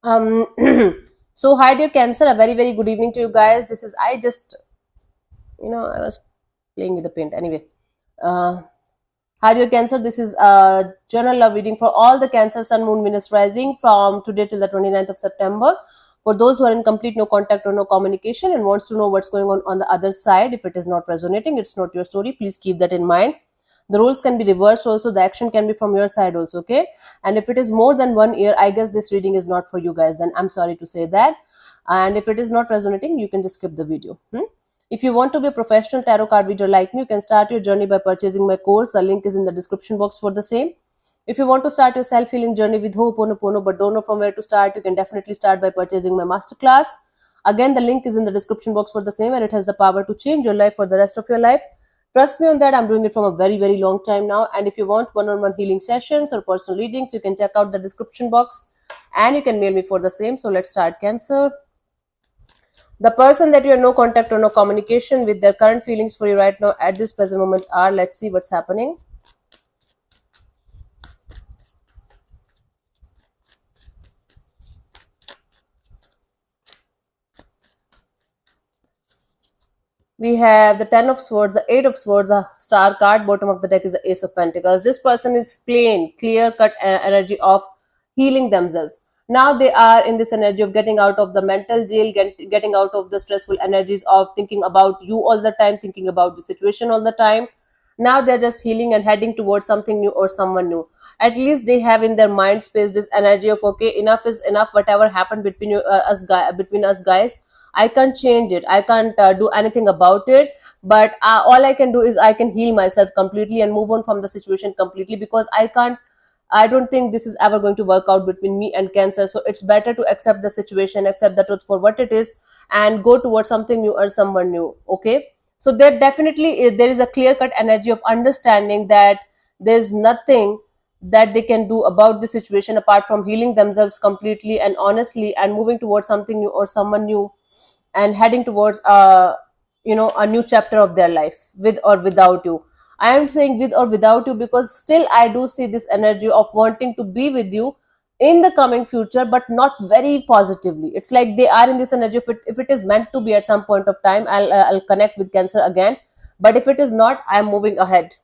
Um, so hi dear Cancer, a very good evening to you guys. This is I just I was playing with the paint anyway. Uh, Hi dear Cancer, this is a general love reading for all the Cancer Sun Moon Venus rising from today till the 29th of September. For those who are in complete no contact or no communication and wants to know what's going on the other side, if it is not resonating, it's not your story. Please keep that in mind. The roles can be reversed also. The action can be from your side also. Okay. And if it is more than 1 year, I guess this reading is not for you guys. And I'm sorry to say that. And if it is not resonating, you can just skip the video. If you want to be a professional tarot card reader like me, you can start your journey by purchasing my course. The link is in the description box for the same. If you want to start your self-healing journey with Ho'oponopono but don't know from where to start, you can definitely start by purchasing my masterclass. Again, the link is in the description box for the same, and it has the power to change your life for the rest of your life. Trust me on that. I'm doing it from a very long time now. And if you want one-on-one healing sessions or personal readings, you can check out the description box and you can mail me for the same. So let's start, Cancer. The person that you have no contact or no communication with, their current feelings for you right now at this present moment are, let's see what's happening. We have the 10 of swords, the 8 of swords, a star card. Bottom of the deck is the ace of pentacles. This person is plain clear cut energy of healing themselves. Now they are in this energy of getting out of the mental jail, getting out of the stressful energies of thinking about you all the time, thinking about the situation all the time. Now they're just healing and heading towards something new or someone new. At least they have in their mind space this energy of, okay, enough is enough. Whatever happened between between us guys, I can't change it. I can't do anything about it. But all I can do is I can heal myself completely and move on from the situation completely, because I can't. I don't think this is ever going to work out between me and Cancer. So it's better to accept the situation, accept the truth for what it is, and go towards something new or someone new. Okay. So there definitely there is a clear cut energy of understanding that there's nothing that they can do about the situation apart from healing themselves completely and honestly and moving towards something new or someone new, and heading towards a new chapter of their life, with or without you. I am saying with or without you because still I do see this energy of wanting to be with you in the coming future, but not very positively. It's like they are in this energy. If it is meant to be at some point of time, I'll connect with Cancer again. But if it is not, I'm moving ahead.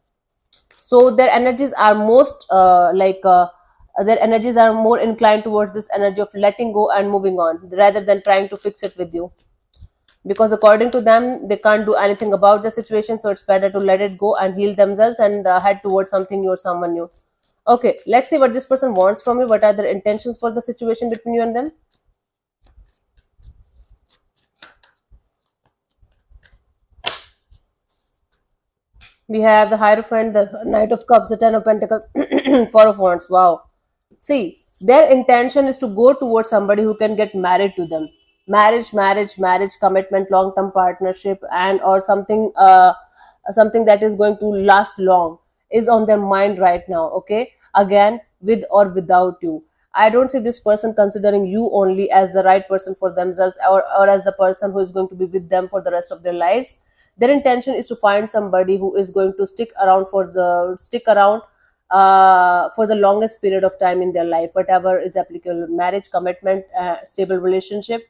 So their energies are most their energies are more inclined towards this energy of letting go and moving on rather than trying to fix it with you, because according to them they can't do anything about the situation. So it's better to let it go and heal themselves and head towards something new or someone new. Okay, let's see what this person wants from you. What are their intentions for the situation between you and them? We have the Hierophant, the Knight of Cups, the Ten of Pentacles, Four of Wands. Wow. See, their intention is to go towards somebody who can get married to them. Marriage, commitment, long-term partnership, and or something that is going to last long is on their mind right now. Okay, again, with or without you. I don't see this person considering you only as the right person for themselves, or as the person who is going to be with them for the rest of their lives. Their intention is to find somebody who is going to stick around for the longest period of time in their life, whatever is applicable: marriage, commitment, stable relationship.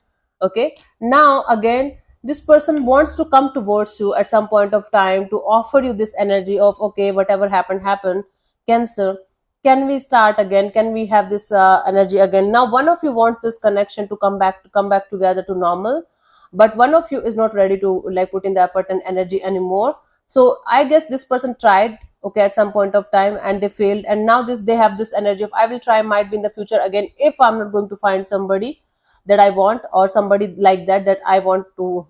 Okay, now again, this person wants to come towards you at some point of time to offer you this energy of, okay, whatever happened. Cancer, can we start again? Can we have this energy again? Now one of you wants this connection to come back together to normal, but one of you is not ready to like put in the effort and energy anymore. So I guess this person tried, okay, at some point of time, and they failed, and now this they have this energy of, I will try, might be in the future again, if I'm not going to find somebody that I want, or somebody like that I want to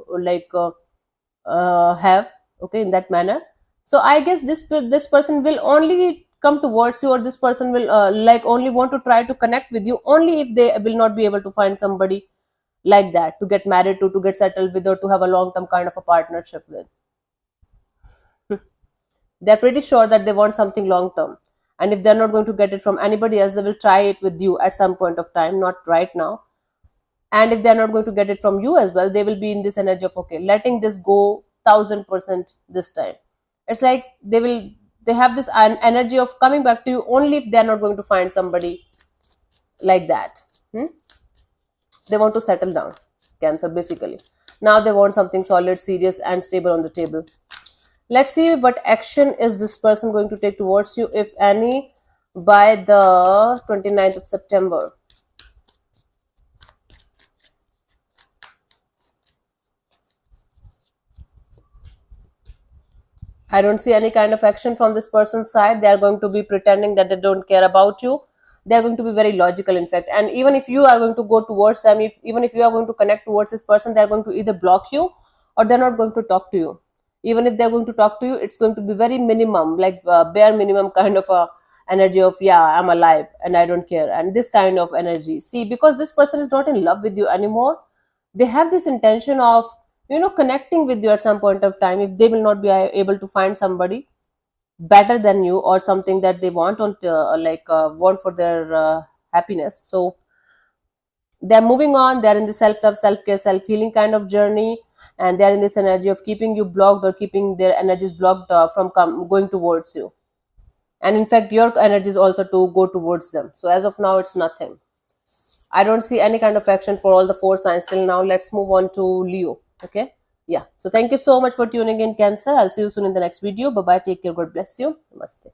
have, okay, in that manner. So I guess this person will only come towards you, or this person will only want to try to connect with you only if they will not be able to find somebody like that to get married to get settled with, or to have a long term kind of a partnership with. They're pretty sure that they want something long term, and if they're not going to get it from anybody else, they will try it with you at some point of time, not right now. And if they're not going to get it from you as well, they will be in this energy of, okay, letting this go 1000% this time. It's like they have this energy of coming back to you only if they're not going to find somebody like that. Hmm? They want to settle down. Cancer, basically. Now they want something solid, serious, and stable on the table. Let's see what action is this person going to take towards you, if any, by the 29th of September. I don't see any kind of action from this person's side. They are going to be pretending that they don't care about you. They are going to be very logical, in fact. And even if you are going to go towards them, even if you are going to connect towards this person, they are going to either block you or they're not going to talk to you. Even if they're going to talk to you, it's going to be very minimum, like bare minimum kind of a energy of, yeah, I'm alive and I don't care, and this kind of energy. See, because this person is not in love with you anymore, they have this intention of connecting with you at some point of time, if they will not be able to find somebody better than you or something that they want on want for their happiness. So they're moving on. They're in the self-love, self-care, self-healing kind of journey, and they're in this energy of keeping you blocked or keeping their energies blocked from going towards you. And in fact, your energy is also to go towards them. So as of now, it's nothing. I don't see any kind of action for all the four signs till now. Let's move on to Leo. Okay. Yeah. So thank you so much for tuning in, Cancer. I'll see you soon in the next video. Bye bye. Take care. God bless you. Namaste.